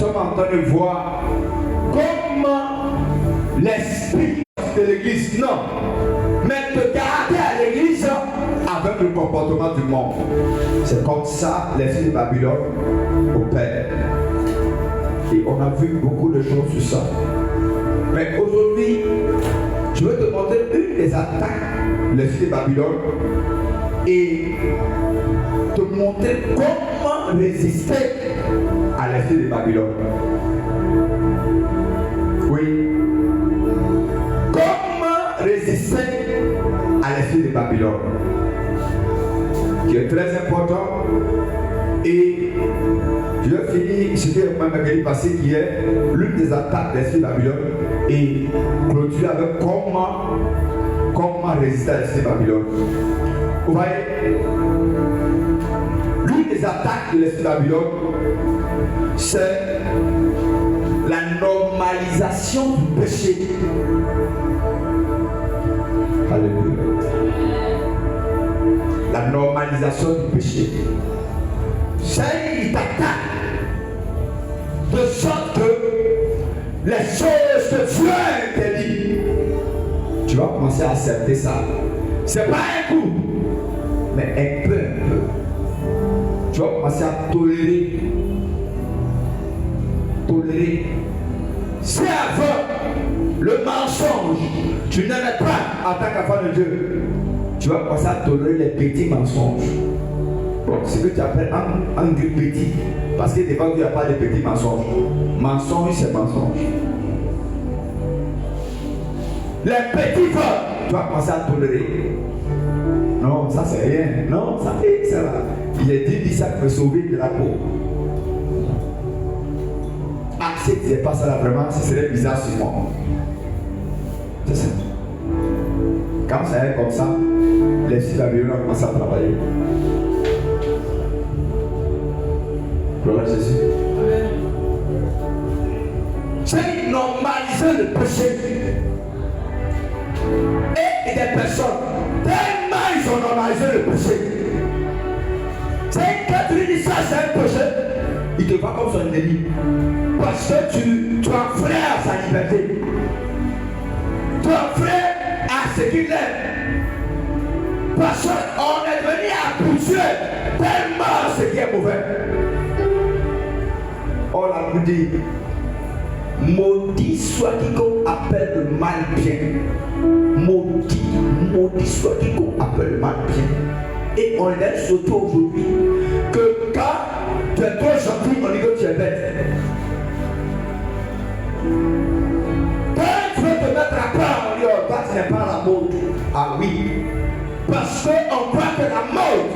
sommes en train de voir comment l'esprit de l'église, non, mais de garder à l'église avec le comportement du monde. C'est comme ça l'esprit de Babylone opère. Et on a vu beaucoup de choses sur ça. Mais aujourd'hui, je veux te montrer une des attaques de l'esprit de Babylone et te montrer comment résister à l'esprit de Babylone. Oui. Comment résister à l'esprit de Babylone, qui est très important. Et je vais finir ce que je passé qui est l'une des attaques de l'esprit de Babylone et clôturer avec comment résister à l'esprit de Babylone. Vous voyez, l'une des attaques de l'esprit de Babylone, c'est la normalisation du péché. Alléluia. La normalisation du péché. C'est une attaque de sorte que les choses que Dieu interdit, tu vas commencer à accepter ça. C'est pas un coup, mais un peu. Tu vas commencer à tolérer. C'est avant le mensonge, tu n'aimais pas en tant qu'enfant de Dieu, tu vas commencer à tolérer les petits mensonges. Bon, ce que tu appelles un petit, parce que des fois il n'y a pas de petits mensonges. Mensonge, c'est mensonge. Les petits vols, tu vas commencer à tolérer. Non, ça c'est rien. Non, ça va. Il est dit ça peut sauver de la peau. Ah, si tu ne pas ça là vraiment, ce serait bizarre sur moi. C'est ça. Quand ça est comme ça, les filles d'Abylone commencent à travailler. Gloire à Jésus. C'est normaliser le péché. Et des personnes, tellement ils ont normalisé le péché. C'est quand tu dis ça, c'est un péché, il te voit comme son ennemi. Parce que tu enfreins à sa liberté. Tu enfreins à ce qu'il aime. Parce qu'on est venu habituer tellement ce qui est mauvais. On a dit, maudit soit quiconque appelle le mal bien. Maudit soit quiconque appelle le mal bien. Et on est surtout aujourd'hui que quand tu es trop gentil, on dit que tu es bête. Quand tu veux te mettre à part, on dit oh, toi tu n'es pas la mode. Ah oui. Parce qu'on croit que la mode,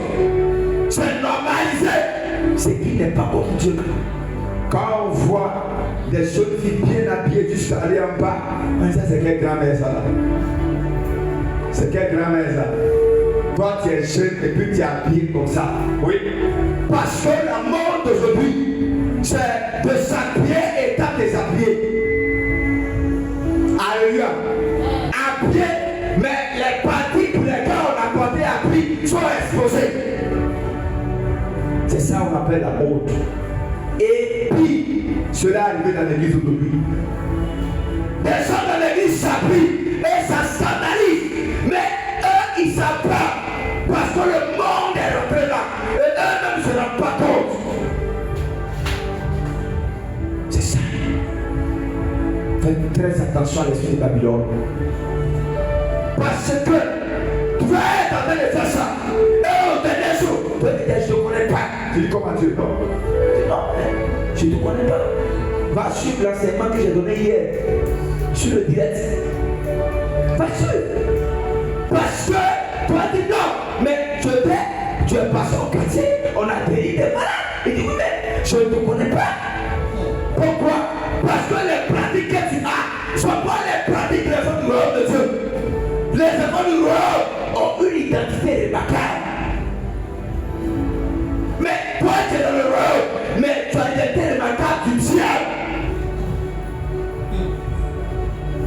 c'est normalisé. C'est qui n'est pas comme Dieu. Quand on voit des jeunes filles bien habillées jusqu'à aller en bas, on dit ça c'est quelle grand-mère ça là? C'est quelle grand-mère ça? Toi tu es jeune et puis tu es habillé comme ça. Oui. Parce que la mode d'aujourd'hui, c'est de s'habiller et d'être déshabillé. Alléluia. Habillé, mais les parties pour lesquelles on a porté habillé sont exposées. C'est ça qu'on appelle la mode. Et puis, cela est arrivé dans l'église aujourd'hui. Les gens dans l'église s'habillent et ça scandalise. Mais eux, ils savent pas. Parce que le monde est rentré là. Et eux-mêmes ne se rendent pas compte. C'est ça. Faites très attention à l'esprit de Babylone. Parce que tu vas être en train de faire ça. Et au dernier jour, tu vas dire je ne te connais pas. Tu dis comment Dieu? Non. Non, je ne te connais pas. Va suivre l'enseignement que j'ai donné hier sur le direct. Va suivre. Parce que toi tu dis non, mais tu es passé au quartier, on a guéri des malades. Il dit oui, mais je ne te connais pas. Pourquoi? Parce que les pratiques que tu as ne sont pas les pratiques des enfants du royaume de Dieu. Les enfants du royaume ont une identité remarquable. Mais toi tu es dans le royaume, mais tu as l'identité remarquable du diable.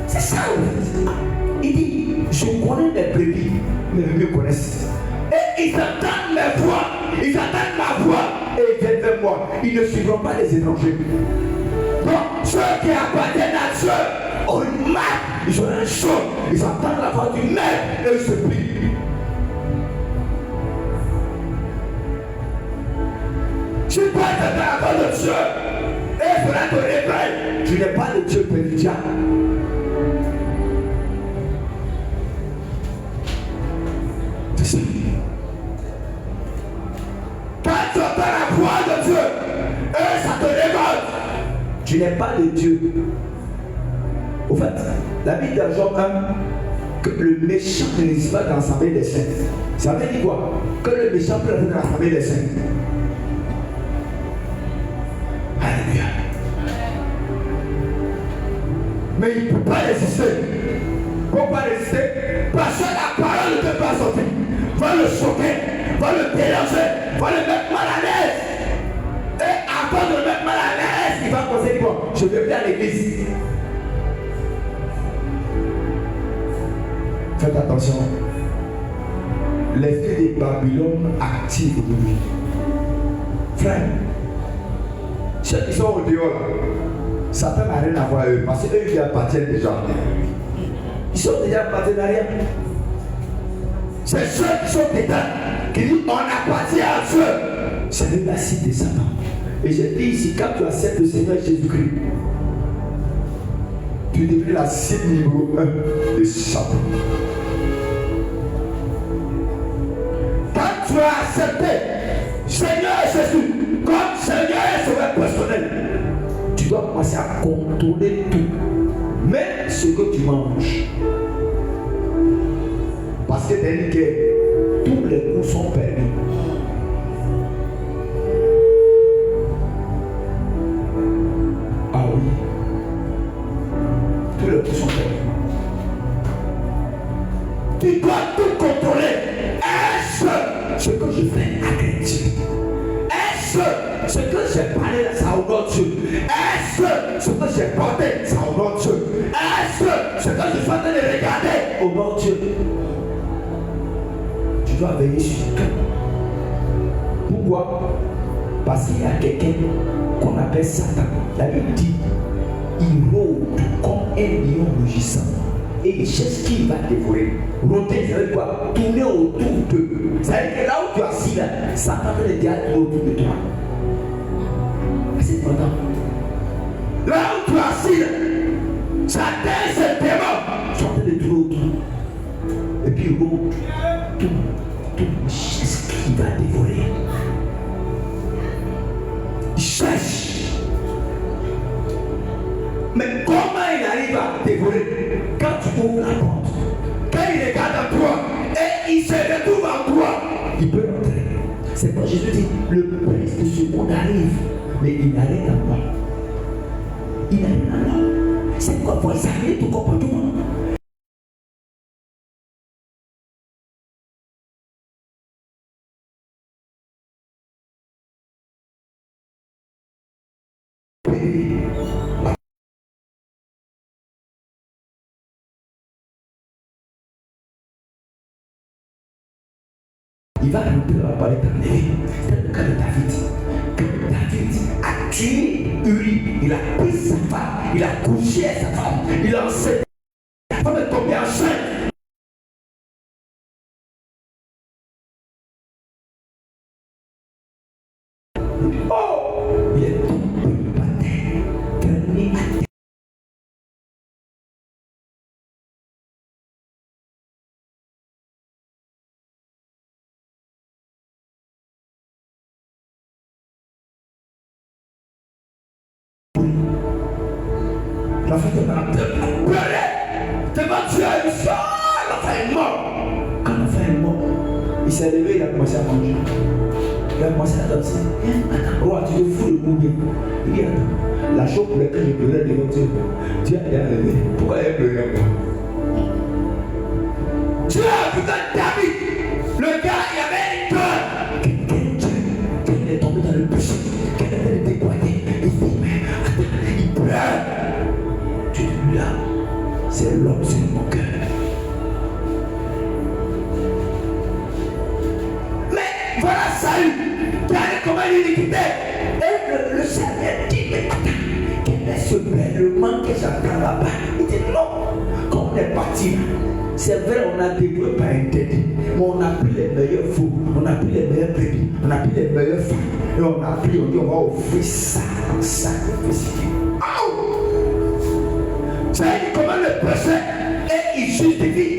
C'est ça. Il dit, je connais les brebis, mais ils me connaissent. Et ils entendent mes voix, ils entendent ma voix, et ils viennent vers moi. Ils ne suivront pas les étrangers. Donc, ceux qui appartiennent à Dieu ont une marque, ils ont un show, ils entendent la voix du maître et ils se plient. Tu peux être dans la voix de Dieu et cela te révèle. Tu n'es pas le Dieu péridien. C'est ça. Quand tu entends la voix de Dieu et ça te révolte, tu n'es pas le Dieu. Au fait, la Bible dans Jean 1, que le méchant ne résiste pas dans l'assemblée des saints. Ça veut dire quoi? Que le méchant peut rester dans l'assemblée des saints. Alléluia. Mais il ne peut pas résister. Pourquoi résister? Parce que la parole ne peut pas sortir. Va le choquer, va le déranger, va le mettre mal à l'aise. Et avant de le mettre mal à l'aise, il va penser quoi? Je vais venir à l'église. Faites attention. L'esprit de Babylone active aujourd'hui. Frère, ceux qui sont au dehors là, Satan n'a rien à voir avec eux parce qu'eux ils appartiennent déjà. Ils sont déjà en partenariat. C'est ceux qui sont dedans qui disent on appartient à Dieu. C'est le l'acide de Satan. Et je dis ici, quand tu acceptes le Seigneur Jésus-Christ, tu deviens la cible numéro 1 de Satan. Quand tu as accepté Seigneur Jésus comme Seigneur et Sauveur personnel, tu dois commencer à contrôler tout, même ce que tu manges. Parce que tous les coups sont permis. Ah oui. Tous les coups sont permis. Tu dois tout contrôler. Est-ce ce que je fais avec Dieu? Est-ce ce que j'ai parlé là, ça honore Dieu? Est-ce ce que j'ai porté, ça honore Dieu? Est-ce ce que je suis en train de regarder honore Dieu? Tu dois veiller sur tout. Pourquoi? Parce qu'il y a quelqu'un qu'on appelle Satan. La Bible dit il rôde comme un lion rugissant et il cherche qui va dévorer. Rôder, ça veut dire quoi? Tourner autour d'eux. Ça veut dire que là où tu es assis là, Satan fait le diable autour de toi. C'est important. Là où tu es assis là, Satan et ses démons sont en train de tourner autour. Et puis il rôde tout ce qu'il va dévorer. Il cherche. Mais comment il arrive à dévorer? Quand tu ouvres la porte, quand il regarde en toi et il se retrouve en toi, il peut entrer. C'est quand Jésus dit le prince de ce monde arrive, mais il n'a rien à moi. Il n'a rien à moi. C'est quoi pour examiner ton comportement? Il va rentrer dans la parole éternelle. C'est le cas de David. Quand David a tué Uri, il a pris sa femme, il a couché avec sa femme, il a enseigné. La femme est tombée enceinte. Oh, il est tombé par terre, terminé à terre. La femme est pleuré devant Dieu, il sort, l'enfant est mort. Quand l'enfant est mort, il s'est levé, il a commencé à manger. Il a commencé à danser. Attends, roi, tu te fous de mon bien. Il dit, attends, la chose pour laquelle je pleurais devant Dieu, Dieu a bien levé. Pourquoi il a pleuré encore? Dieu a vu que David, le gars, il avait une peur. Quelqu'un est tombé dans le péché, quelqu'un est déboîté. Il dit, mais attends, il pleure. Tu dis, là, c'est l'homme, c'est mon cœur. Mais voilà, salut. Regardez comment il est quitté. Et le Seigneur dit, mais attends, quelle est tellement que j'attends là-bas. Il dit non, quand on est parti, c'est vrai, on a dévoué par un tête, mais on a pris les meilleurs fous, on a pris les meilleurs bébés, on a pris les meilleures femmes, et on a pris, on dit on va offrir ça en sacrifice. Ça dit comment le péché est issu de vie.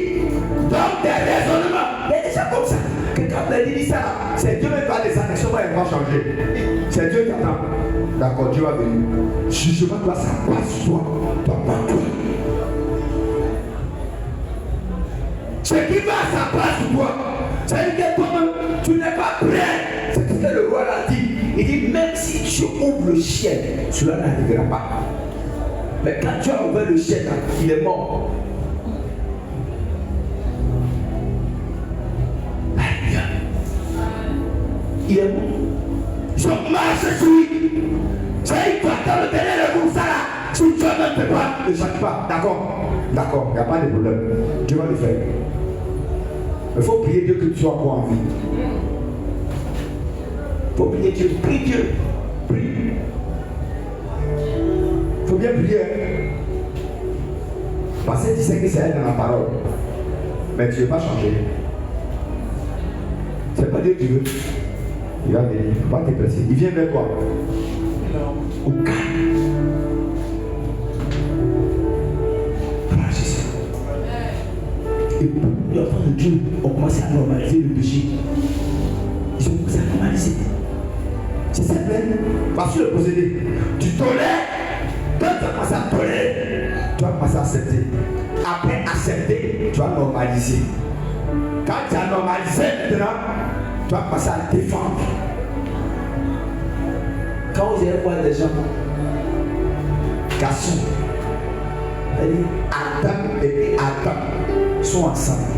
Donc des raisonnements, il est déjà comme ça. Que quand il dit ça, c'est Dieu qui va les actions, il va changer. C'est Dieu qui attend. D'accord, Dieu va venir. Jugement doit s'apprendre sur toi, toi pas toi. Ce qui va s'apprendre sur toi, c'est que toi-même, tu n'es pas prêt. C'est ce que le roi a dit. Il dit, même si tu ouvres le ciel, cela n'arrivera pas. Mais quand tu as ouvert le ciel, il est mort. Alléluia. Il est mort. Je marche sur lui. C'est toi dans le dernier le ça là. Si tu ne fais pas, ne chante pas. D'accord. D'accord, il n'y a pas de problème. Dieu va le faire. Il faut prier Dieu que tu sois encore en vie. Il faut prier Dieu. Prie Dieu. Prie. Il faut bien prier. Parce que tu sais que c'est elle dans la parole. Mais tu ne veux pas changer. C'est pas Dieu qui veut. Il va venir. Il ne faut pas te presser. Il vient vers quoi? Au calme. Voilà, c'est ça. Et les enfants de Dieu ont commencé à normaliser le péché. Ils ont commencé à normaliser. C'est simple. Parce que le procédé, tu tolères. Quand tu as commencé à tolérer, tu vas commencer à accepter. Après accepter, tu vas normaliser. Quand tu as normalisé maintenant, tu vas commencer à défendre. Quand vous allez voir des gens, garçons, Adam et puis Adam sont ensemble.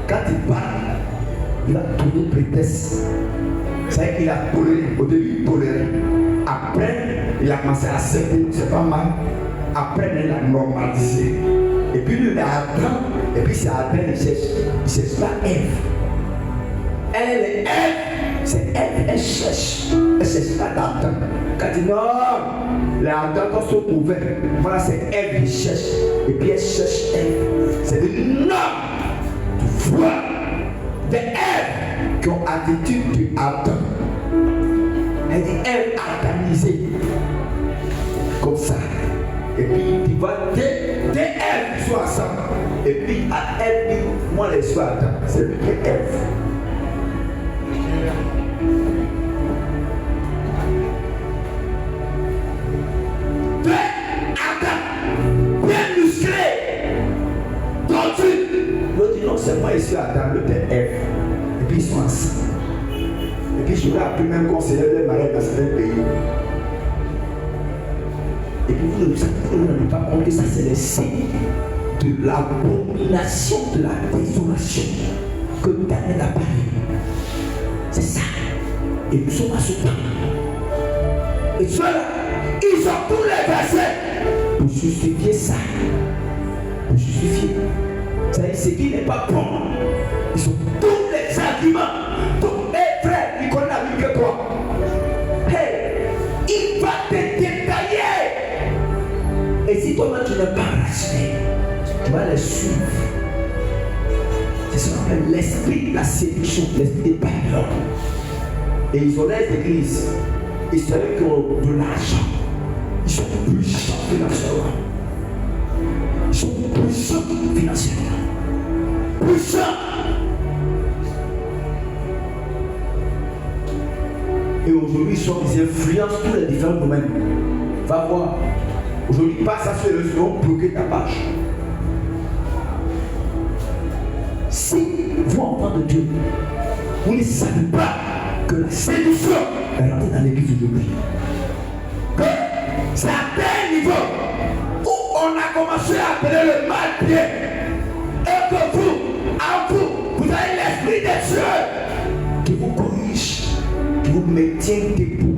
Quand il parle, il a trouvé prétexte. C'est qu'il a toléré. Au début, il tolérait. Après, il a commencé à accepter, c'est pas mal. Après, il a normalisé. Et puis, lui, il est Adam. Et puis, c'est Adam, il cherche pas Ève. Elle est Ève. C'est Ève, elle cherche. Elle cherche pas d'Adam. Quand il dit non, les Adam sont ouverts. Voilà, c'est Ève qui cherche. Et puis, elle cherche Ève. C'est dit non. Tu vois, des Ève qui ont attitude de Adam. Elle dit Ève atomisée. Comme ça. Et puis tu vas des Ève qui sont ensemble. Et puis à Ève dit moi les soirs Adam. C'est lui qui est Ève. Deux Adam. Bien musclé. Tordu. L'autre dit non c'est moi et suis Adam. L'autre est Ève. Et puis ils sont ensemble. Et puis je vais appeler même conseiller les mariés dans certains pays. Et puis vous n'avez pas compris, ça c'est le signe de l'abomination, de la désolation que Daniel a parlé. C'est ça. Et nous sommes à ce temps. Et ceux-là, ils ont tous les versets pour justifier ça. Pour justifier. C'est-à-dire ce qui n'est pas bon. Ils ont tous les arguments. Donc, mes frères, ils connaissent la Bible que toi. Hey, il va te détailler. Et si toi-même tu n'es pas racheté, tu vas les suivre. C'est ce qu'on appelle l'esprit de la séduction, l'esprit de Babylone. Et ils ont l'air d'église. Ils savent qu'ils ont de l'argent. Ils sont puissants financièrement. Ils sont puissants financièrement. Puissants. Et aujourd'hui, ils influencent tous les différents domaines. Va voir. Aujourd'hui, passe à ce ils vont bloquer ta page. Si vous, enfants de Dieu, vous ne savez pas que la séduction est rentrée dans l'église aujourd'hui, que c'est à tel niveau où on a commencé à appeler le mal bien, et que vous, en vous, vous avez l'esprit de Dieu qui vous corrige, qui vous maintient debout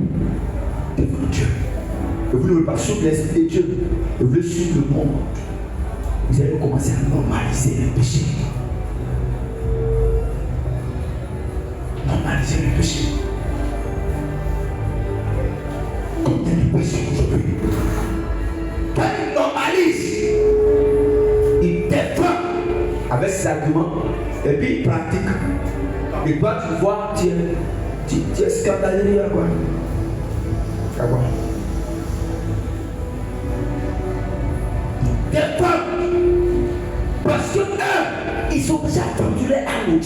devant Dieu. Et vous ne voulez pas suivre l'esprit de Dieu, et vous voulez suivre le monde. Vous allez commencer à normaliser le péché. Normaliser le péché. Combien de péchés aujourd'hui? arguments et puis il pratique. Et toi, tu vois, tu es scandalisé, quoi. Des femmes, parce que eux, ils ont déjà attendu les âmes.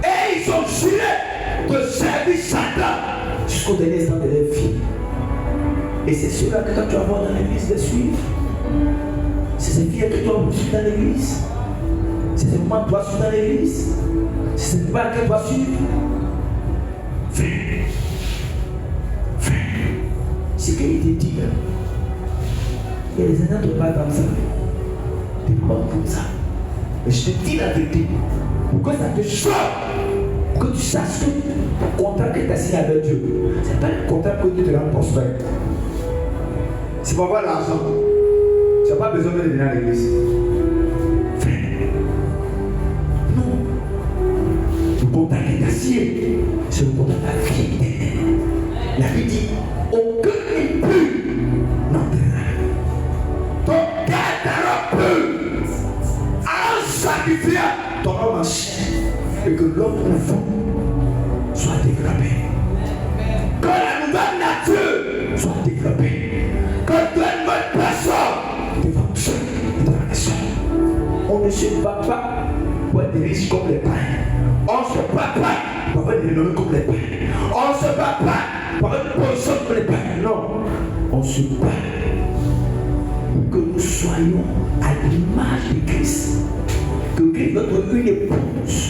Et ils ont juré de servir Satan jusqu'au dernier instant de leur vie. Et c'est cela que quand tu vas voir dans l'église de suivre, c'est ces filles que tu vas suivre dans l'église. C'est ces moments que tu vas suivre dans l'église. C'est ces moments que tu vas suivre. Frère, c'est qu'il te dit, il y a des années qui ne pas comme ça. Tu ne pas comme ça. Mais je te dis la vérité. Pour que ça te choque. Pour que tu saches que le contrat que tu as signé avec Dieu, ce n'est pas le contrat que Dieu te rend prospère. C'est pour avoir l'argent. Tu n'as pas besoin de venir à l'église. Frère. Non. Le contrat que tu as signé, c'est le contrat de la vie éternelle. La vie dit, aucun impur n'entrera. Ton cœur t'aura en sacrifiant ton homme en chair et que l'homme profond soit développé. Que la nouvelle nature soit développée. Que tu es une bonne personne devant Dieu et devant les hommes. On ne se bat pas pour être riche comme les païens. On ne se bat pas pour être renommé comme les païens. On ne se bat pas pour être une position comme les païens. Non. On se bat pour que nous soyons à l'image de Christ. Que Christ notre une épouse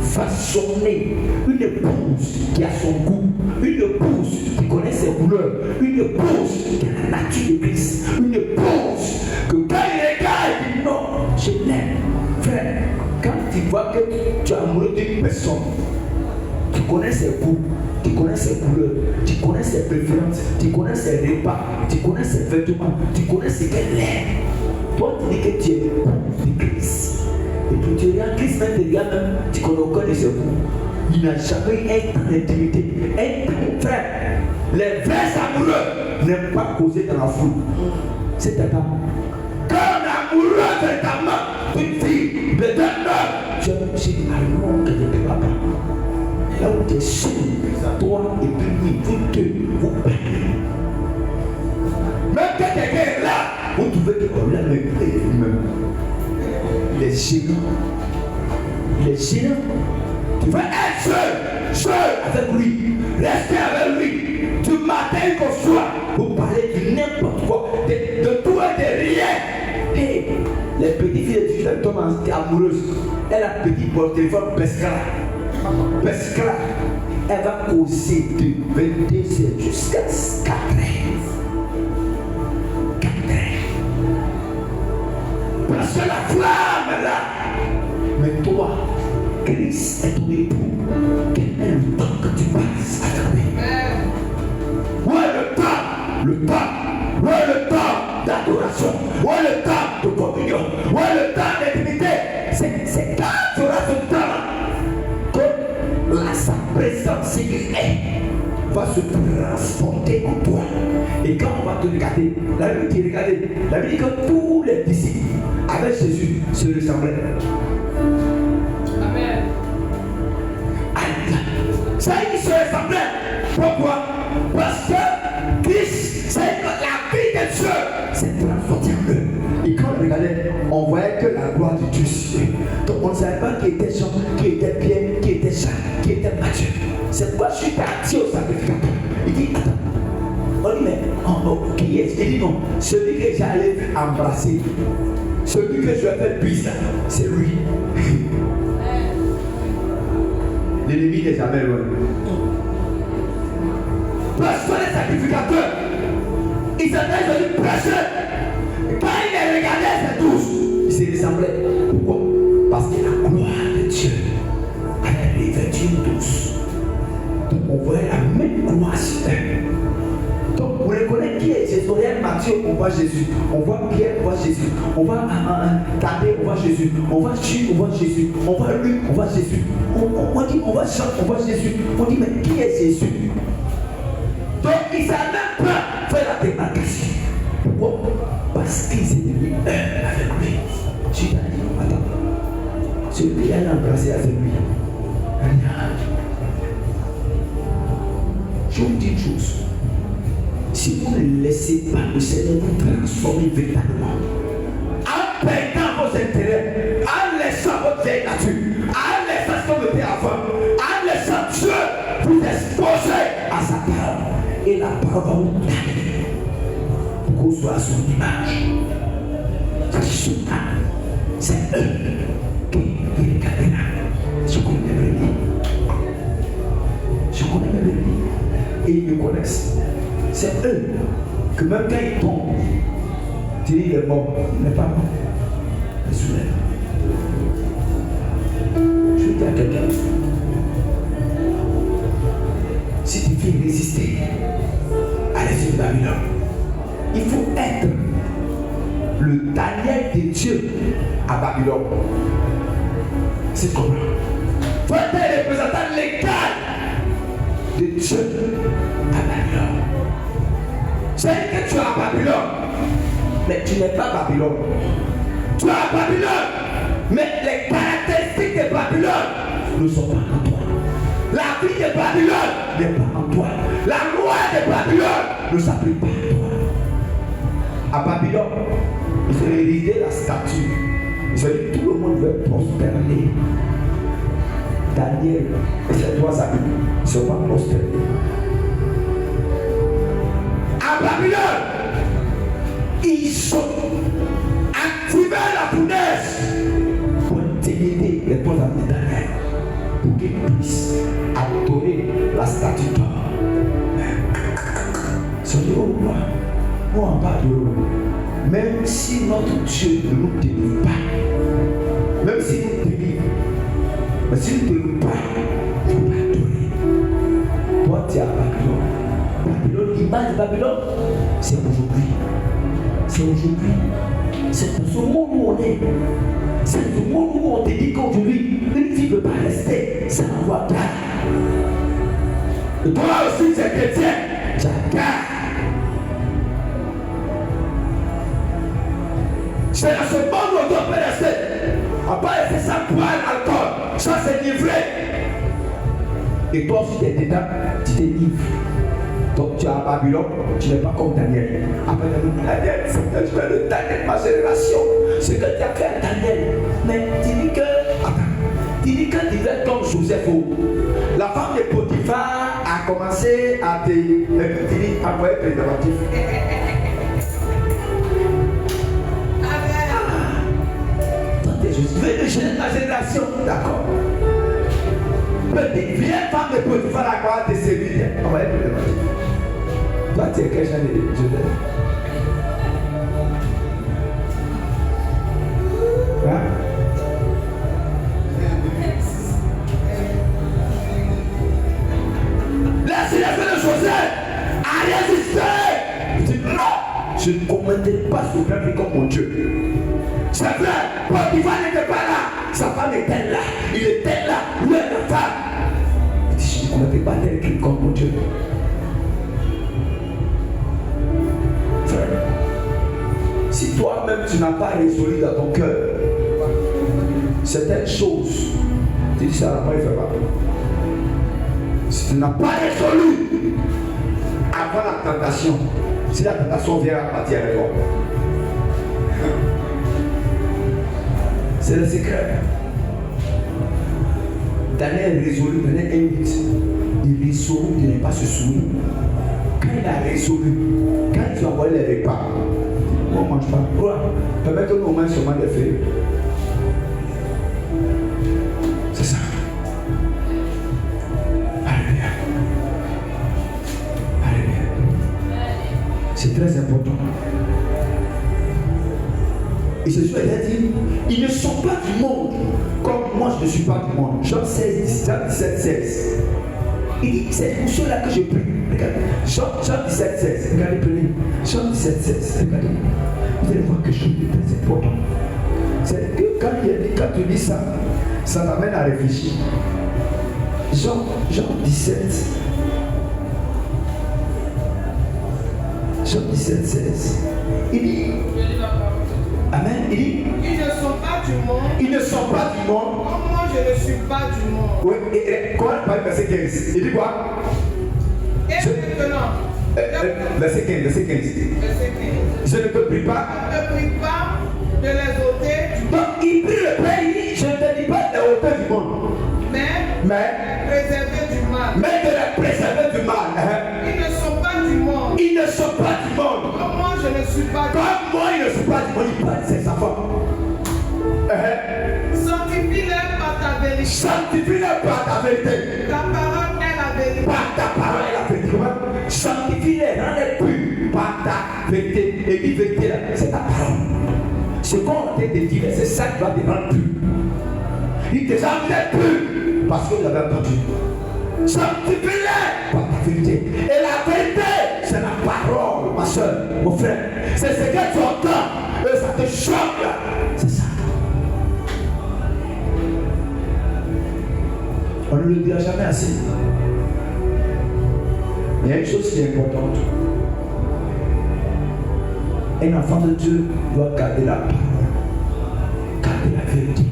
façonnée, une épouse qui a son goût, une épouse qui connaît ses couleurs, une épouse qui a la nature de Christ, une épouse que quand il regarde, il dit non, je l'aime. Frère, quand tu vois que tu es amoureux d'une personne, tu connais ses goûts, tu connais ses couleurs, tu connais ses préférences, tu connais ses repas, tu connais ses vêtements, tu connais ce qu'elle aime. Toi, tu dis que tu es l'épouse de Christ. Et puis tu regardes Christ même, tu regardes même, tu connais aucun de ses goûts. Il n'a jamais eu un temps d'intimité. Un temps, frère, les vrais amoureux n'aiment pas causer dans la foule. C'est ta dame. Quand un amoureux véritablement, une fille, de d'un homme, je me dis, allons que je ne peux pas. Là où tu es seul, toi et puis lui, vous deux, vous parlez. Même quand quelqu'un est là, vous trouvez que on l'a même. Les gênants. Les gênants. Tu vas être seul avec lui, rester avec lui, du matin qu'au soir, vous parlez de n'importe quoi, de tout et de rien. Hey, les petites filles de 18 ans tombent amoureuses. Elle a petit pour le téléphone, Pescara. Elle va causer de 22h jusqu'à 4h. Parce que la flamme est là. Mais toi, Christ est ton époux. Quel est le temps que tu passes avec lui? Où est le temps? Où est le temps d'adoration? Où est le temps de communion? Où est le temps d'intimité? C'est quand tu auras ce temps que sa présence qui est va se transporter en toi. Et quand on va te regarder, la Bible dit que tous les disciples avec Jésus se ressemblaient. Amen. Ça, ils se ressemblaient. Pourquoi? Parce que Christ, c'est que la vie de Dieu s'est transformée en eux. Et quand on regardait, on voyait que la gloire de Dieu. Donc on ne savait pas qui était Jean, qui était Pierre, qui était Jacques, qui était Matthieu. C'est pourquoi je suis parti au sacrificateur. Il dit, attends. On dit, mais qui est-ce? Il dit non, celui que j'allais embrasser, celui que je vais faire bise, c'est lui. L'ennemi n'est jamais loin. Parce que les sacrificateurs, ils étaient venus prêcher. Quand ils les regardaient, c'est tous. Ils se ressemblaient. Pourquoi? Parce que la gloire de Dieu avait revêtu tous. Donc on voit la même gloire sur eux. Donc pour reconnaître qui est Jésus, on regarde Matthieu, on voit Jésus. On voit Pierre, on voit Jésus. On voit Thaddée, on voit Jésus. On voit Jules, on voit Jésus. On voit Luc, on voit Jésus. On dit, on voit Jean, on voit Jésus. On dit, mais qui est Jésus? Donc ils ne savent même pas faire la démarcation. Pourquoi? Parce qu'ils étaient venus avec lui. Il a embrassé avec lui. Je vous dis une chose. Si vous ne laissez pas le Seigneur vous transformer véritablement, en perdant vos intérêts, en laissant votre vieille nature, en laissant ce que vous étiez avant, en laissant Dieu vous exposer à sa parole, et la parole va vous garder pour qu'on soit à son image. C'est eux qui regardent là. Je connais mes brebis. Je connais mes brebis. Et ils me connaissent. C'est eux que même quand ils tombent, tu dis il est mort. Il n'est pas mort. Il se soulève. Je dis à quelqu'un, si tu veux résister à l'esprit de Babylone, il faut être le Daniel de Dieu à Babylone. C'est comment? Il faut être le représentant légal de Dieu à Babylone. C'est que tu es à Babylone, mais tu n'es pas Babylone. Tu es à Babylone, mais les caractéristiques de Babylone ne sont pas en toi. La vie de Babylone n'est pas en toi. La loi de Babylone ne s'applique pas à toi. À Babylone, ils ont hérité la statue. Ils ont dit tout le monde veut prospérer. Daniel et ses 3 amis ne sont pas prospérés. À Babylone, ils ont activé la fournaise pour intimider les 3 amis de Daniel, pour qu'ils puissent adorer la statue d'or. Ils ont dit, oh moi, on en parle de l'eau. Même si notre Dieu ne nous délivre pas, même s'il nous délivre, mais s'il ne délivre pas, il ne faut pas adorer. Toi, tu es à Babylone. Babylone, l'image de Babylone, c'est aujourd'hui. C'est aujourd'hui. C'est pour ce monde où on est. C'est ce monde où on te dit qu'aujourd'hui, une fille ne peut pas rester sans avoir garde. Et toi aussi, tu es chrétien, tu as garde. C'est dans ce monde où on doit rester. On peut rester sans boire l'alcool, sans se livrer. Et toi aussi, tu es dedans, tu te livres. Donc tu es à Babylone, tu n'es pas comme Daniel. Après Daniel, Seigneur, je vais le Daniel, ma génération. Ce que tu as fait à Daniel. Mais tu dis que. Attends. Tu dis que tu veux être comme Joseph. La femme de Potiphar a commencé à te. Tu dis, envoyer préservatif. Je vais déchaîner ma génération. D'accord. Petit, viens femme de Potiphar à quoi te séduire. Envoyer préservatif. Toi, tu es quel genre de Joseph? Hein? Laissez de Joseph à résister. Il dit non, je ne commandais pas ce peuple comme mon Dieu. C'est vrai, Potiphar n'était pas là, sa femme était là, il était là, lui et la femme. Il dit je ne commandais pas tel crime comme mon Dieu. Si toi-même tu n'as pas résolu dans ton cœur certaines choses, tu dis ça, moi il ne fait pas. Si tu n'as pas résolu avant la tentation, si la tentation vient à partir avec toi, c'est le secret. Daniel résolu, Daniel 1:8, il résolu de ne pas se souvenir. Quand il a résolu, quand il a envoyé les repas, on ne mange pas. Permets que nous mangeons seulement des feuilles. C'est ça. Alléluia. Alléluia. C'est très important. Et Jésus a dit, ils ne sont pas du monde, comme moi je ne suis pas du monde. Jean 17, 16. Il dit, c'est pour cela que je prie. Regardez. Jean 17, 16. Regardez, prenez. Jean 17, 16. Regardez. Vous allez voir quelque chose de très important. C'est que quand tu dis ça, ça t'amène à réfléchir. Jean 17. Jean 17, 16. Il dit. Amen. Il dit. Ils ne sont pas du monde. Ils ne sont pas du monde. Comme moi je ne suis pas du monde. Oui, et quoi? Verset 15. Il dit quoi? Et maintenant, verset 15, verset 15. verset 15. Je ne te prie pas. Je ne te prie pas de les ôter du monde. Donc il prie le Père, il dit, je ne te dis pas de ôter du monde. Mais préserver du mal. Mais de la préserver du mal. Ils ne sont pas du monde. Ils ne sont pas du monde. Comme moi, je ne suis pas du monde. Comme moi, ils ne sont pas du monde. Il parle, c'est sa femme. Sanctifie-les par ta vérité. Sanctifie-les par ta vérité. Ta parole est la vérité. Par ta parole est la vérité. Sanctifie-les, rends-les purs par ta vérité. Et dit vérité là, c'est ta parole. Ce qu'on te dit, c'est ça qui va te rendre pur. Il te rend pur parce que vous avez entendu. Sanctifie-les par ta vérité. Et la vérité, c'est la parole, ma soeur, mon frère. C'est ce que tu entends. Et ça te choque là. C'est ça. On ne le dira jamais assez. Mais il y a une chose qui est importante. Un enfant de Dieu doit garder la parole, garder la vérité,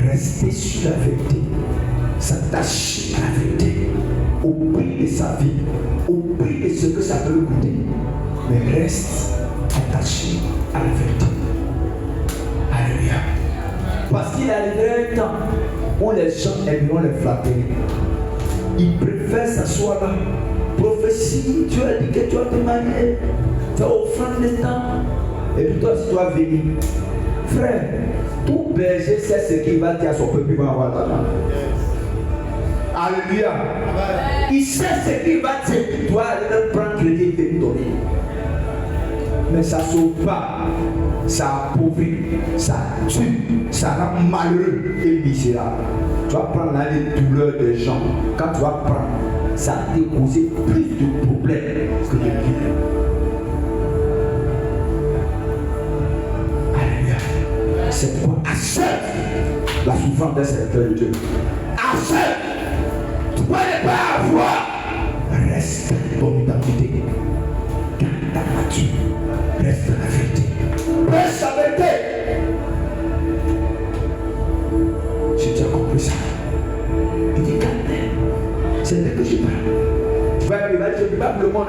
rester sur la vérité, s'attacher à la vérité, au prix de sa vie, au prix de ce que ça peut lui coûter. Mais reste attaché à la vérité. Alléluia. Parce qu'il arriverait un temps où les gens aimeront les flatter. Ils préfèrent s'asseoir là. Prophétie, tu as dit que tu vas te marier. Tu as offrande de temps. Et puis toi, si tu vas venir. Frère, tout berger sait ce qu'il va dire à son peuple, il va avoir l'argent. Alléluia. Il sait ce qu'il va dire. Tu dois aller prendre crédit et te donner. Mais ça ne sauve pas. Ça appauvrit, ça tue, ça rend malheureux et misérable. Tu vas prendre là les douleurs des gens. Quand tu vas prendre, ça va te causer plus de problèmes que de bien. Alléluia. C'est pourquoi accepte la souffrance d'un serviteur de Dieu. Accepte. Tu ne peux pas avoir. Reste dans ton identité. Garde ta nature. Reste dans la vérité. Reste la vérité. J'ai déjà compris ça. Il dit calme. C'est là que je parle. Je ne prie pas pour le monde,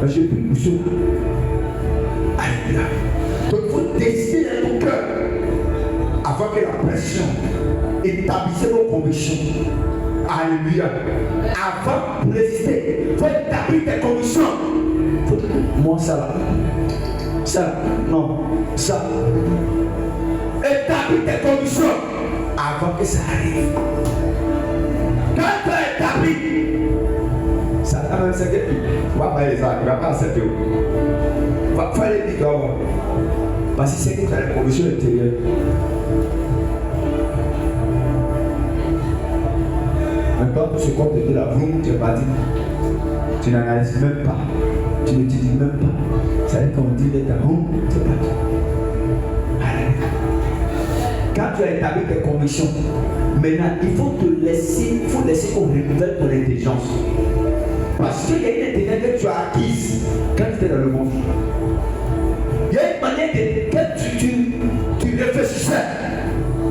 mais je prie pour ceux. Alléluia. Donc il faut décider dans ton cœur avant que la pression établisse vos convictions. Alléluia. Avant pour résister, il faut établir tes convictions. Faut dire, moi ça là. Ça, non, ça. Établis tes convictions avant que ça arrive. Quand tu as établi, ça va même s'inquiéter. Il ne va pas les arrêter, il ne va pas accepter. Il va faire les dégâts. Parce que c'est que tu as les convictions intérieures. Maintenant, ce qu'on te dit là, vous, tu n'es pas dit. Tu n'analyses même pas. Tu ne te dis même pas. Ça veut dire qu'on dit d'être à vous, tu n'es pas dit. Quand tu as établi tes convictions, maintenant, il faut te laisser, qu'on renouvelle ton intelligence. Parce qu'il y a une intelligence que tu as acquise quand tu es dans le monde. Il y a une manière que tu réfléchissais,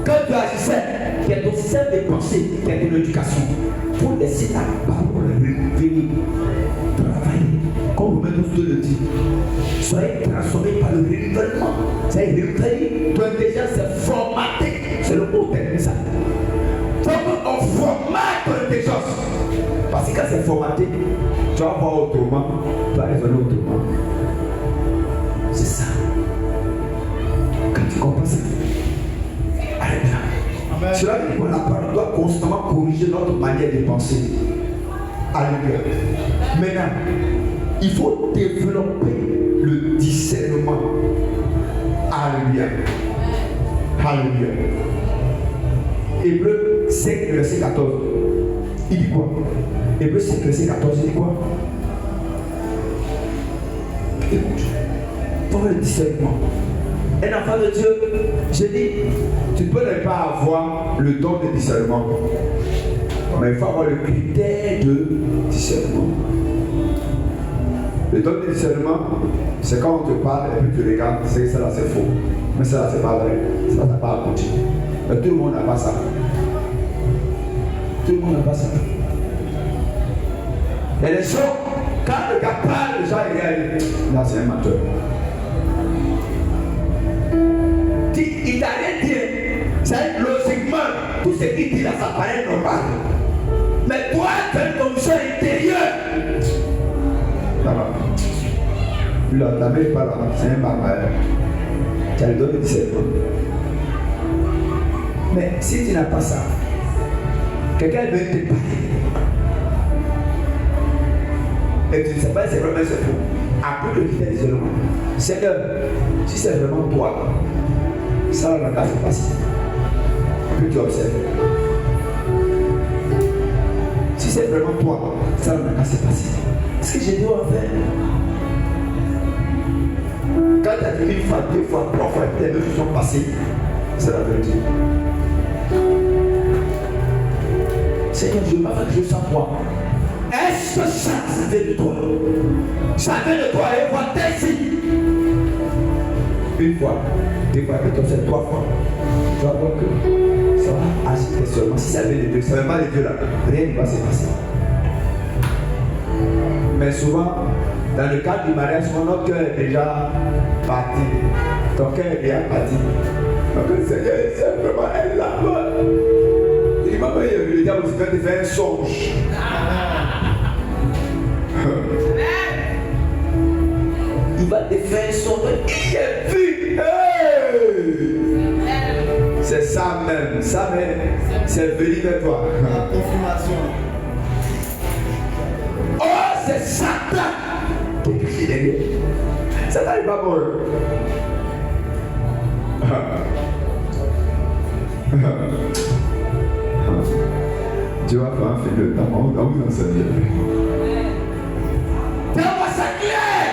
quand tu agissais, qui est ton système de pensée, qui est ton éducation. Il faut laisser ta parole venir travailler. Comme vous-même vous le dites, soyez transformés par le renouvellement. C'est renouvelé. Ton intelligence est formatée. C'est le mot technique ça. On formate ton intelligence. Parce que quand c'est formaté, tu vas voir autrement, tu vas raisonner autrement. C'est ça. Quand tu comprends ça, alléluia. Cela veut dire que la parole doit constamment corriger notre manière de penser. Alléluia. Maintenant, il faut développer le discernement. Alléluia. Alléluia. Hébreux 5, verset 14. Il dit quoi? Hébreux 5, verset 14, il dit quoi? Écoute, il faut le discernement. Un enfant de Dieu, je dis, tu peux ne pas avoir le don de discernement, mais il faut avoir le critère de discernement. Le don de discernement, c'est quand on te parle et puis tu regardes, c'est que ça là c'est faux. Mais ça là c'est pas vrai, ça n'a pas abouti. Mais tout le monde n'a pas ça. Tout le monde n'a pas ça. Et les gens, quand le gars parle, les gens regardent. Là, c'est un menteur. Il t'a rien dit. C'est logiquement, tout ce qu'il dit là, ça paraît normal. Mais toi, tu as une condition intérieure. Là-bas. Là, ta mère n'est pas là. C'est un barbare. Tu as le don de 17 ans. Mais si tu n'as pas ça, quelqu'un veut te parler. Et tu ne sais pas si c'est vraiment ce faux. Après de quitter l'isolement, Seigneur, si c'est vraiment toi, ça va la se passer. Que tu observes. Si c'est vraiment toi, ça va la se passer. Ce que j'ai dit en fait, quand tu as dit une fois, 2 fois, 3 fois, tes deux sont passés, c'est la vérité. Seigneur, je ne veux pas que je sens quoi. Est-ce que ça vient de toi? Ça vient de toi et vois tes signes. Une fois, 2 fois, tu observes 3 fois. Tu vas voir que ça va agiter seulement. Si ça vient de Dieu, ça ne vient pas de Dieu là, rien ne va se passer. Mais souvent, dans le cadre du mariage, notre cœur est déjà parti. Ton cœur est déjà parti. Donc le Seigneur est simplement elle là-bas. Il m'a dit, le diable aussi quand il fait un songe. Il va te faire un songe. Il est vu. Hey! C'est ça même. Ça même. C'est venu vers toi. La confirmation. Oh, c'est Satan. Satan n'est pas bon. Tu vas pas faire le temps, on va vous enseigner. Tellement ça clair.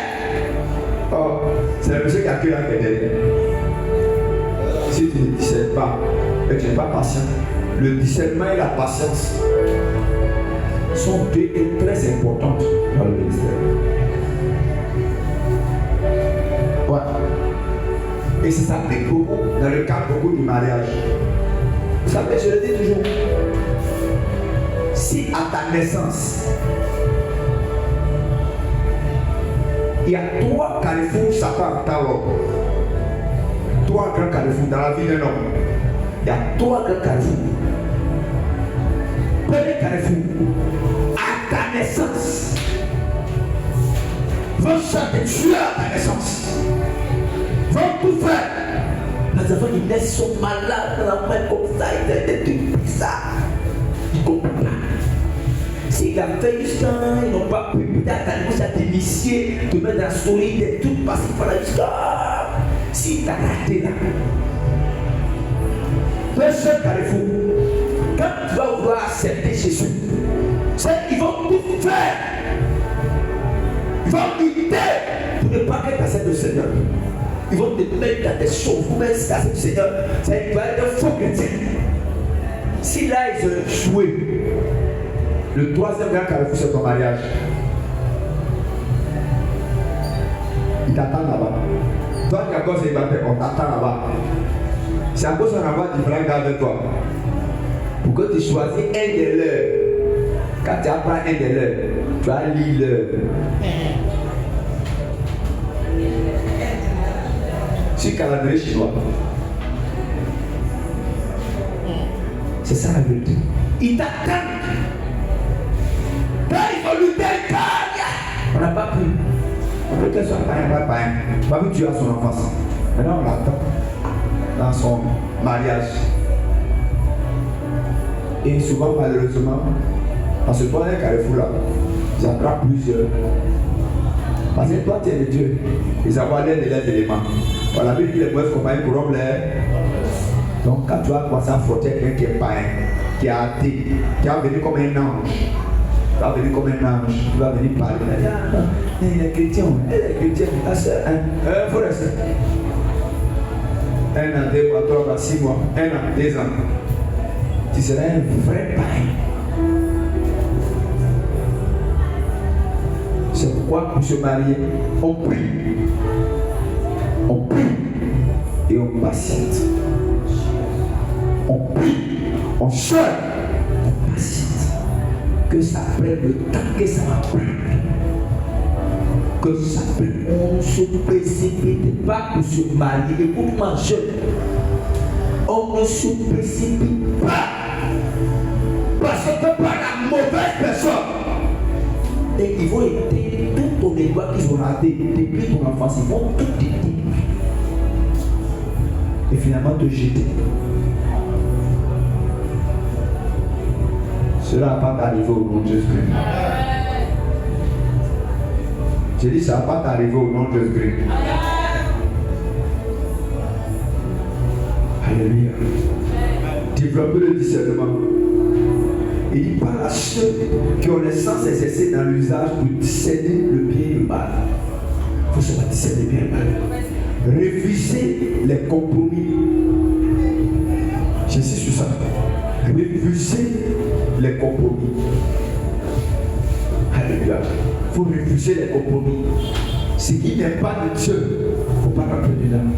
Oh, c'est le monsieur qui a que la tête derrière. Si tu ne discernes pas et tu n'es pas patient, le discernement et la patience sont deux et très importantes dans le ministère. Ouais. Et c'est ça beaucoup, dans le cadre beaucoup du mariage. Vous savez, je le dis toujours. Si à ta naissance, il y a 3 carrefours Satan dans l'homme. 3 grands carrefours dans la vie d'un homme. Il y a 3 grands carrefours. Premier carrefour, à ta naissance. Vont chanter tuer à ta naissance. Vont tout faire. Les enfants qui naissent sont malades, la main comme ça, ils ont des trucs bizarres. Ils ne comprennent pas. S'il a fait jusqu'à ils n'ont pas pu peut-être à t'initier, te mettre dans la souris, des trucs parce qu'il fallait jusqu'à. Si tu as raté là. Deuxième carrefour, quand tu vas vouloir accepter Jésus, c'est qu'ils vont tout faire. Ils vont lutter pour ne pas que tu acceptes le Seigneur. Ils vont te mettre dans des choses, vous mettez ça, c'est le Seigneur. Ça va être un faux chrétien. Si là ils ont échoué, le 3e grand carrefour c'est ton mariage. Il t'attend là-bas. Toi qui as encore célibataire, on t'attend là-bas. C'est à cause qu'on envoie différents gars avec toi. Pour que tu choisis un des leurs. Quand tu apprends un des leurs, tu vas lire l'heure. Sur le calendrier chinois. C'est ça la vérité. Ils t'attendent. Quand ils ont lutté, on n'a pas pu. On peut qu'elle soit païen, pas païen. Pas vu Dieu à son enfance. Maintenant on l'attend dans son mariage. Et souvent, malheureusement, parce que toi, un carrefour là, ils attrapent plusieurs. Parce que toi, tu es le Dieu. Ils envoient l'air de leurs éléments. On a vu que les mauvaises compagnies pour l'air. Donc, quand tu vas commencer à frotter quelqu'un qui est païen, qui est athée, qui est venu comme un ange, tu vas venir comme un ange, tu vas venir parler. Il est chrétien, elle est chrétienne, ta soeur, il faut rester. 1 an, 2 mois, 3 mois, 6 mois, 1 an, 2 ans. Tu seras un vrai païen. C'est pourquoi pour se marier, on prie. On prie et on patiente. On prie, on chante, on patiente. que ça prenne le temps que ça va prendre. Que ça prenne. On ne se précipite pas pour se marier. Écoute-moi, jeune. On ne se précipite pas. Parce que tu n'es pas la mauvaise personne. Et ils vont aider tout ton égout qu'ils ont raté depuis ton enfance. Ils vont tout aider. Et finalement te jeter. Cela ne va pas t'arriver au nom de Jésus-Christ. J'ai dit, ça ne va pas t'arriver au nom de Jésus-Christ. Alléluia. Développer le discernement. Il dit par à ceux qui ont les sens exercés dans l'usage pour discerner le bien et le mal. Il faut savoir discerner le bien et le mal. Refuser les compromis. J'insiste sur ça. Refuser les compromis. Alléluia. Il faut refuser les compromis. Ce qui n'est pas de Dieu, il ne faut pas rentrer dedans.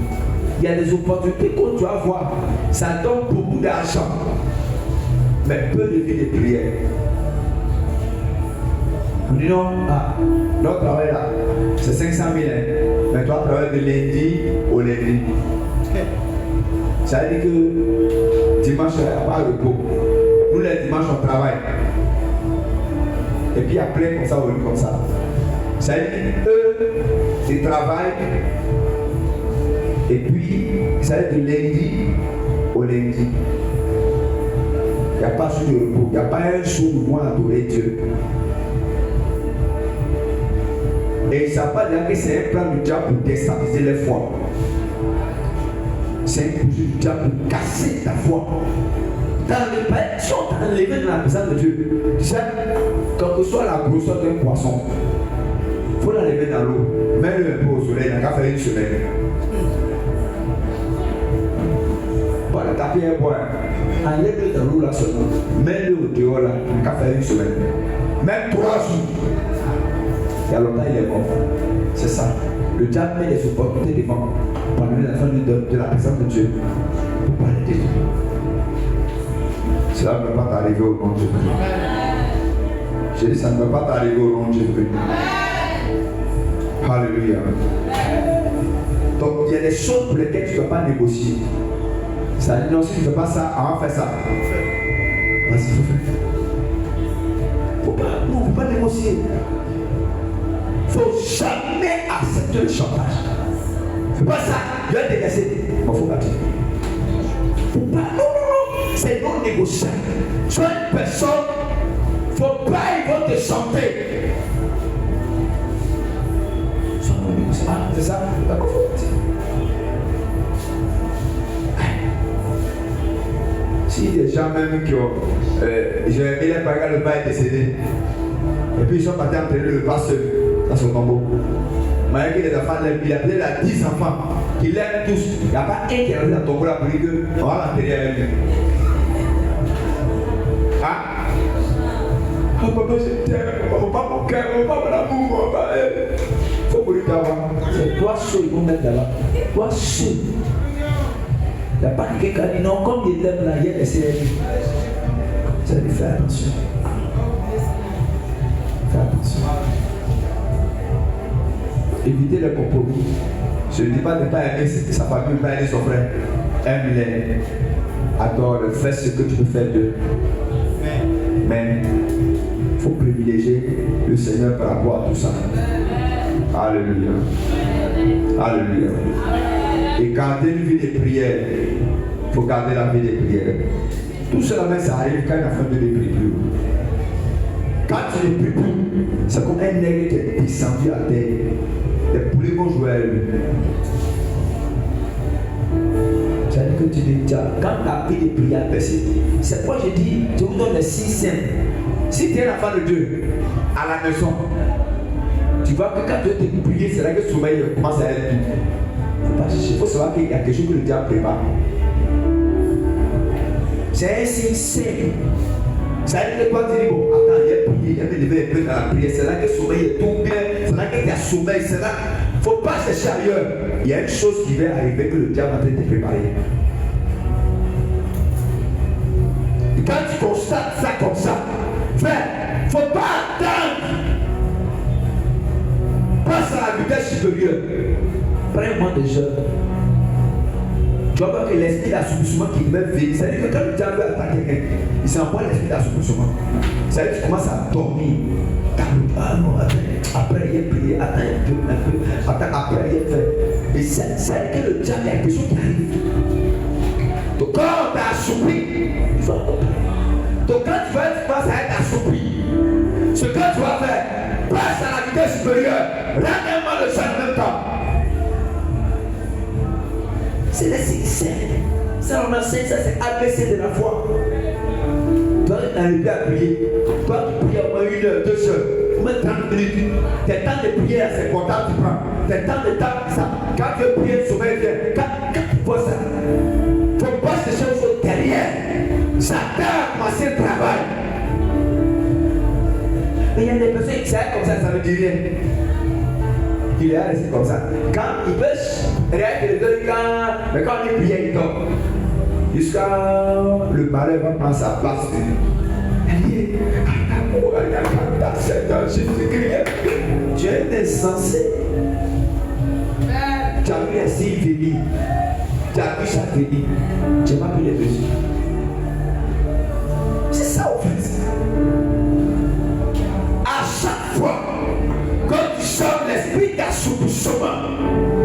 Il y a des opportunités que tu vas voir. Ça donne beaucoup d'argent. Mais peu de vie de prière. On dit non, notre travail là, c'est 500 000. Mais toi, tu travailles de lundi au lundi. Ça veut dire que dimanche, il n'y a pas de repos. Nous, les dimanches, on travaille. Et puis après, comme ça, on veut comme ça. Ça veut dire eux, ils travaillent. Et puis, ça veut dire de lundi au lundi. Il n'y a pas de repos. Il n'y a pas un jour où on adorer Dieu. Et ils ne savent pas dire que c'est un plan du diable pour déstabiliser les foi. C'est un projet du diable pour casser ta foi. Dans les paix, sont enlevés dans la présence de Dieu. Tu sais, quelle que soit la grosseur d'un poisson, il faut l'enlever dans l'eau. Mets-le un peu au soleil, il n'a qu'à faire une semaine. Voilà, taper un bois. Enlève-le dans l'eau là seulement. Mets-le au dehors là, il n'a qu'à faire une semaine. Même 3 jours. Et alors là, il est mort. C'est ça. Le diable met les opportunités devant pour amener la fin de la présence de Dieu. Pour parler de Dieu. Cela ne peut pas t'arriver au nom de Jésus. J'ai dit, ça ne peut pas t'arriver au nom de Jésus. Alléluia. Donc, il y a des choses pour lesquelles tu ne dois pas négocier. Ça dit, non, si tu ne fais pas ça, on va faire ça. Vas-y, il faut faire. Non, il ne faut pas négocier. Il ne faut jamais accepter le chantage. C'est pas ça. Je vais te dégager. Il faut partir. Faut pas. Non. C'est non négociable. Sois une personne. Il ne faut pas, ils vont te chanter. Sois non négociable. C'est ça. D'accord, faut partir. Si des gens même qui ont. J'ai aimé les bagarres, le père est décédé. Et puis ils sont partis entraîner le pas seul dans son tombeau. Malgré que les enfants l'aiment, il a peut-être 10 enfants qui l'aiment tous. Il n'y a pas un qui est rentré dans ton tombeau là pour dire qu'on va l'enterrer avec lui. Ah? Oh papa, je t'aime. Oh papa, mon cœur, oh papa, l'amour. Il faut mourir d'avoir. C'est toi seul, ils vont mettre là-bas. Toi seul. Il n'y a pas quelqu'un qui dit non, comme il l'aime là, il y a des CRI. Ça lui fait attention. Fais attention. Évitez les compromis. Je ne dis pas de ne pas aimer sa famille, ne pas aimer son frère. Aime-les. Adore-les. Fais ce que tu peux faire d'eux. Mais il faut privilégier le Seigneur par rapport à tout ça. Alléluia. Alléluia. Et garder une vie de prière. Il faut garder la vie de prière. Tout cela, ça arrive quand il y a fin de ne prie plus. Quand tu ne pries plus, c'est comme un nègre qui est descendu à terre. Les poulets vont jouer à lui. C'est-à-dire que tu dis, quand ta vie de prière percée, c'est pourquoi je dis, je vous donne les 6 simples. Si tu es un enfant de Dieu, à la maison, tu vois que quand tu es prié, c'est là que le sommeil commence à être tout. Il faut savoir qu'il y a quelque chose que le diable prépare. C'est un signe simple. Ça veut dire que toi tu dis, bon, attends, il a prié, il a levé un peu dans la prière, c'est là que le sommeil est tout bien, c'est là qu'il y a sommeil, c'est là. Il ne faut pas chercher ailleurs. Il y a une chose qui va arriver que le diable est en train de te préparer. Et quand tu constates ça comme ça, fais faut pas attendre. Passe à la vitesse supérieure. Prends-moi des jeunes. Tu vas voir que l'esprit d'assouplissement qui même venir, c'est-à-dire que quand le diable veut attaquer quelqu'un, il s'envoie l'esprit d'assouplissement. C'est-à-dire que tu commences à dormir. Ah non, après il est prié, attends un peu, attends, après il est fait. Et c'est que le diable, il y a quelque chose qui arrive. Ton corps t'a assoupli, tu vas tomber. Donc quand tu vas être face à être assoupli, ce que tu vas faire, passe à la vitesse supérieure, ramène-moi le sang en même temps. C'est les signes. Ça on enseigne, ça c'est ABC de la foi. Toi tu n'arrives pas à prier. Toi tu pries au moins 1 heure, 2 heures, au moins 30 minutes. Tes temps de prière c'est comptable tu prends. Tes temps de temps ça. Quand tu veux prier, le sommeil vient. Quand tu vois ça, il faut pas chercher aux choses derrière. Satan a commencé le travail. Mais il y a des personnes qui savent comme ça ne dit rien. Il est resté comme ça. Quand il pêche, rien que les deux gars, mais quand il prie, il tombe. Jusqu'à le malheur va prendre sa place. Elle dit, tu es insensé. Tu as vu les signes venir. Tu as vu ça venir. Tu n'as pas pris les mesures. C'est ça en fait. À chaque fois, quand tu sens l'esprit d'assouplissement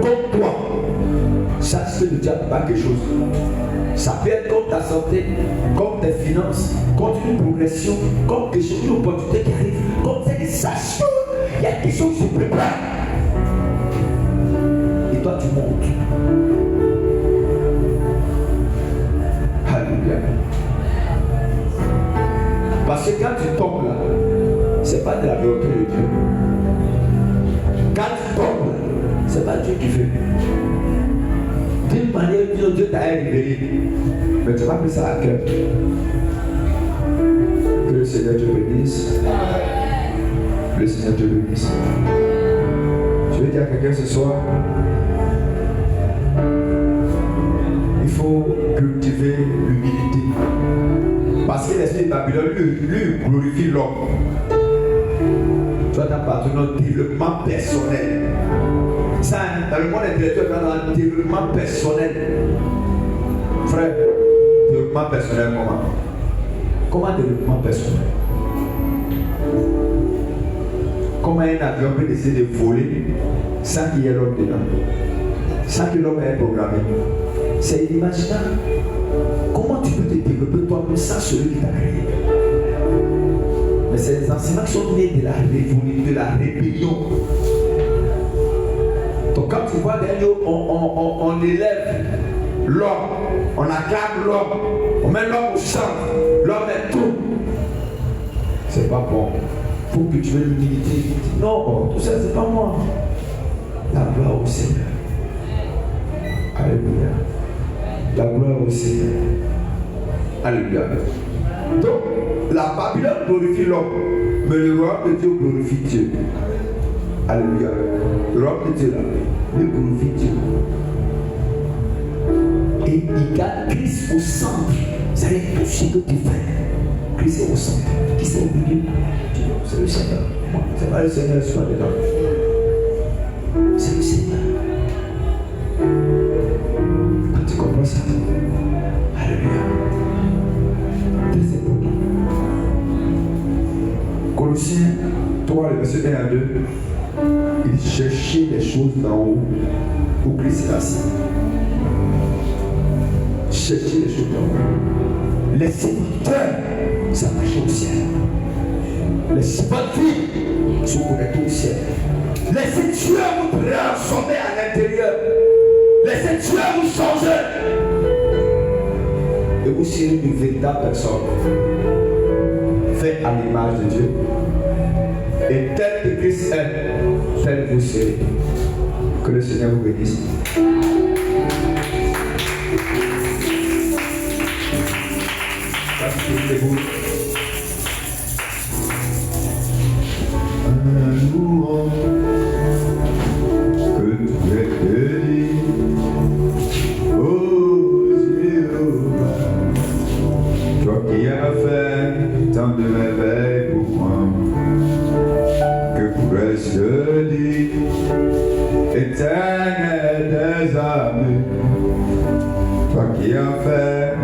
contre toi, sache que le diable n'a pas quelque chose. Ça peut être contre ta santé, contre tes finances, contre une progression, contre quelque chose, une opportunité qui arrive, contre tes saches. Il y a quelque chose qui se prépare. Et toi tu montes. Alléluia. Parce que quand tu tombes là, c'est pas de la volonté de Dieu. Quand tu tombes, c'est pas Dieu qui fait. D'une manière ou d'une autre, Dieu t'a révélé. Mais tu n'as pas pris ça à cœur. Que le Seigneur te bénisse. Que le Seigneur te bénisse. Je vais dire à quelqu'un ce soir, il faut cultiver l'humilité. Parce que l'esprit de Babylone lui glorifie l'homme. Toi, tu appartiens au développement personnel. Ça, dans le monde intellectuel, dans le développement personnel. Frère, développement personnel, comment? Comment développement personnel? Comment un avion peut décider de voler sans qu'il y ait l'homme dedans? Sans que l'homme ait programmé? C'est inimaginable. Comment tu peux te développer toi-même sans celui qui t'a créé? Mais c'est des enseignements qui sont nés de la révolution, de la rébellion. Donc quand tu vois derrière, on élève l'homme, on acclame l'homme, on met l'homme au centre, l'homme est tout. C'est pas bon. Il faut que tu aies l'humilité. Non, tout ça c'est pas moi. La gloire au Seigneur. Alléluia. La gloire au Seigneur. Alléluia. Donc, la Babylone glorifie l'homme, mais le roi de Dieu glorifie Dieu. Alléluia. Le roi de Dieu là, lui glorifie Dieu. Et il garde Christ au centre. C'est-à-dire tout ce que tu fais. Christ est au centre. Qui c'est au milieu? C'est le Seigneur. Moi, c'est pas le Seigneur soit dedans. C'est le Seigneur. Quand tu comprends ça, alléluia. Très important. Colossiens 3, le verset 1 à 2. Il cherchait les choses d'en haut où Christ est assis. Cherchez les choses d'en haut. Les séducteurs s'attachent au ciel. Les bonnes filles sont connectées au ciel. Les séducteurs vous transformez à l'intérieur. Les séducteurs vous changent. Et vous serez une véritable personne. Fait à l'image de Dieu. Et tel que Christ est, tel vous serez. Que le Seigneur vous bénisse. Asseyez-vous. Louons que tu es béni, oh Jéhovah, toi qui as fait tant de merveilles pour moi. Seigneur des armées, toi qui as fait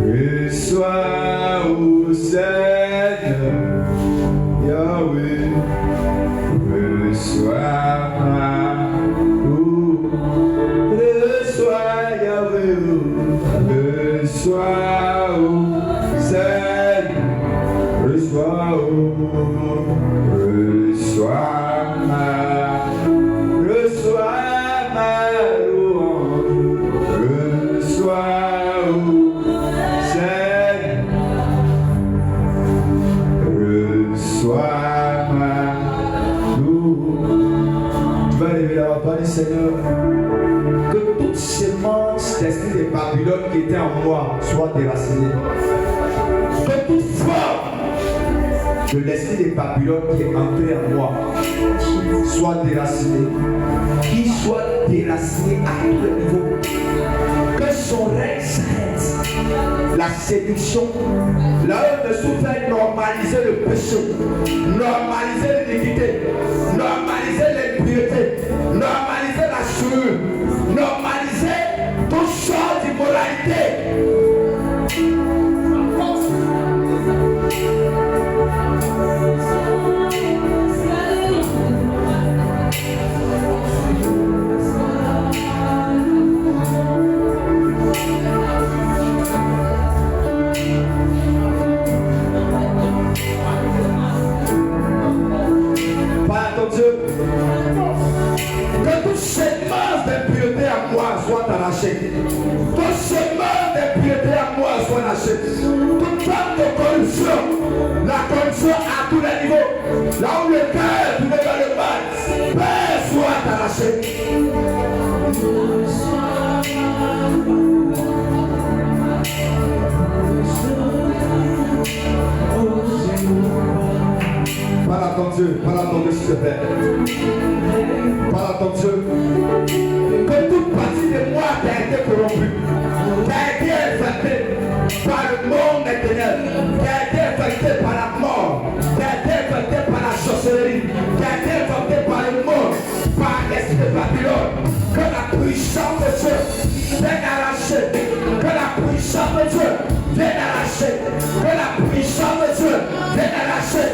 reçois, ô Seigneur, Yahweh, reçois, reçois, Yahweh, reçois, ô Seigneur, reçois, reçois ma louange, reçois, ô Seigneur, reçois ma louange. Tu vas lever la voix, dis Seigneur, que toute sémence d'esprit de Babylone qui était en moi soit déracinée. Que toute forme de l'esprit de Babylone qui est entré en moi soit déraciné, qu'il soit déraciné à tous les niveaux, que son règne s'arrête, la séduction, là où me souffre, normaliser le péché, normaliser l'iniquité, normaliser l'impureté, normaliser la souillure, normaliser toute sorte d'immoralité. Que toute sémence d'impureté à moi soit arrachée. Toute sémence d'impureté à moi soit arrachée. Toute forme de corruption, la corruption à tous les niveaux, là où le cœur tourné vers le mal, Père, soit arraché. Parle à ton Dieu, s'il te plaît. Parle à ton Dieu. Que toute partie de moi qui a été corrompue, qui a été infectée par le monde des ténèbres, qui a été infectée par la mort, qui a été infectée par la sorcellerie, qui a été infectée par le monde, par l'esprit de Babylone, que la puissance de Dieu vienne arracher, que la puissance de Dieu vienne arracher, que la puissance de Dieu vienne arracher.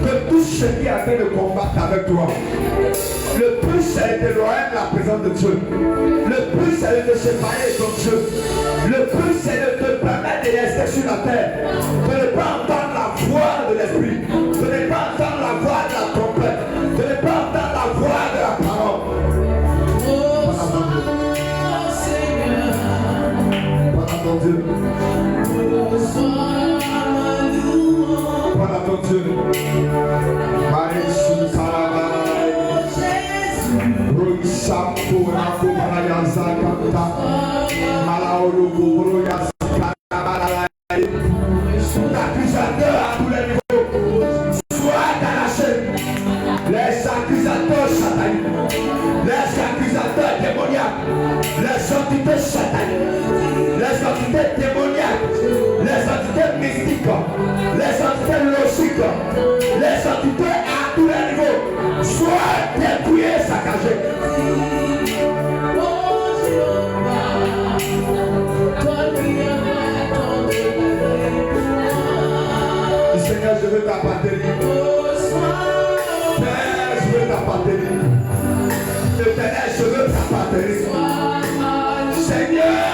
Que tout ce qui a fait le combattre avec toi, le plus c'est de loin la présence de Dieu, le plus c'est de te séparer de ton Dieu, le plus c'est de te permettre de rester sur la terre, de ne pas entendre la voix de l'esprit, de ne pas entendre la voix de la trompette, de ne pas entendre la voix de la parole. Voilà ton Dieu. Voilà ton Dieu. Maïsou Karabaï. Roïsapo Rako Barayazakata. Malaoro Boro Yazakarabaï. L'accusateur à tous les niveaux soit arraché. Les accusateurs sataniques, les accusateurs démoniaques, les entités sataniques, les entités démoniaques, les entités mystiques, les entités logiques, les entités à tous les niveaux, soient dépouillées, saccagées. Seigneur, je veux ta patrie. Père, je veux ta patrie. Éternel, je veux ta patrie. Seigneur,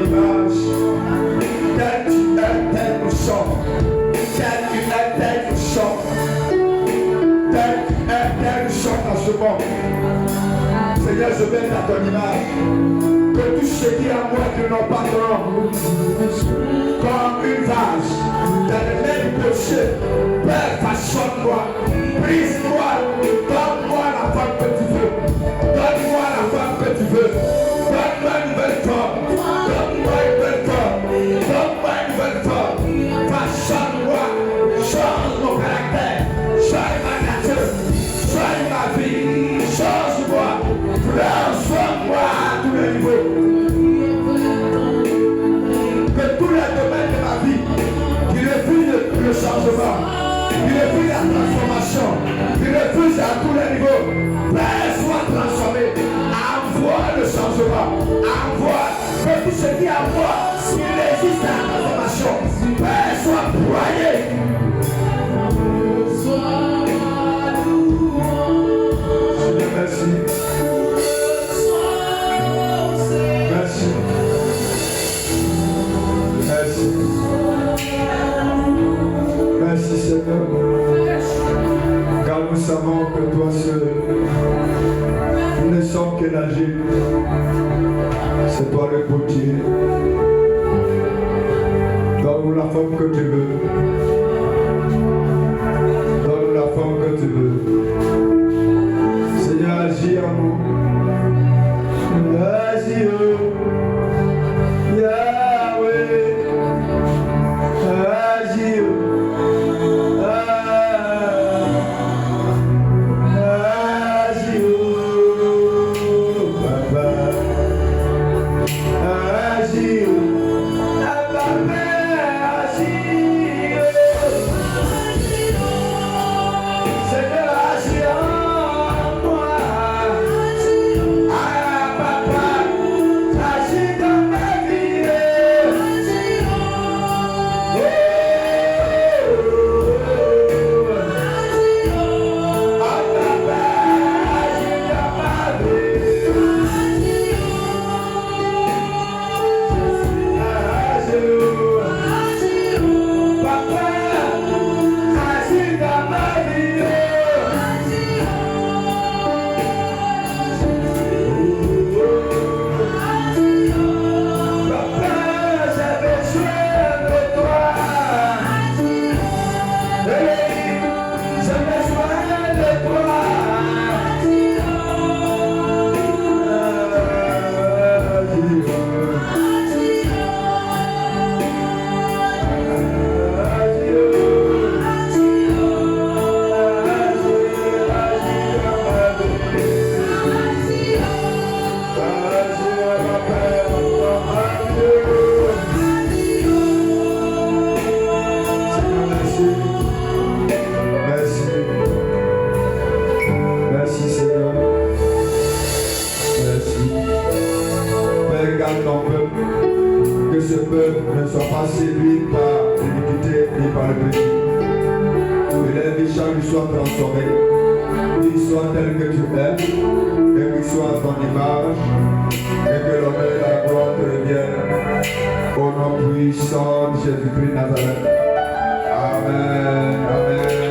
image. Tel tu es, tel nous sommes. Tel tu es, tel nous sommes. Tel tu es, tel nous sommes dans ce monde. Seigneur, je m'aime à ton image. Que tout ce qui est à moi que nous pardonnons. Comme une vase dans les mains du péché. Père, façonne-moi. Brise-moi. Donne-moi la femme que tu veux. Donne-moi la femme que tu veux. Donne-moi une nouvelle femme. Donne-moi une nouvelle femme. Donne-moi une nouvelle femme. Façonne-moi. Change mon caractère. Change ma nature. Change ma vie. Change-moi. Transforme-moi à tous les niveaux. Que tous les domaines de ma vie, qui refusent le changement, qui refusent la transformation, qui refusent à tous les niveaux, Père, sois transformé. Envoie le changement. Envoie que tout ce qui est à moi, qui résiste à la transformation, Père, soit broyé. Seigneur, merci. Merci. Merci. Merci Seigneur. Car nous savons que toi seul, nous ne sommes que nagés. C'est toi le potier. Donne-nous la forme que tu veux. Donne-nous la forme que tu veux. Seigneur, agis en nous. Agis, Yahweh. Agis, Papa. Agis, Papa. Agis. Seigneur, agis en moi. Ah, Papa, agis dans ma vie. Ah, Papa, agis dans ma vie. Papa, agis dans ma vie. Papa, j'ai besoin de toi. J'ai besoin de toi. Merci Seigneur. Merci. Père, garde ton peuple. Que ce peuple ne soit pas séduit par l'iniquité ni par le péché. Que leur vie chaque jour soit transformée. Qu'ils soient tels que tu aimes. Et qu'ils soient à ton image. Et que l'honneur et la gloire te reviennent. Au nom puissant de Jésus-Christ de Nazareth. Amen. Amen.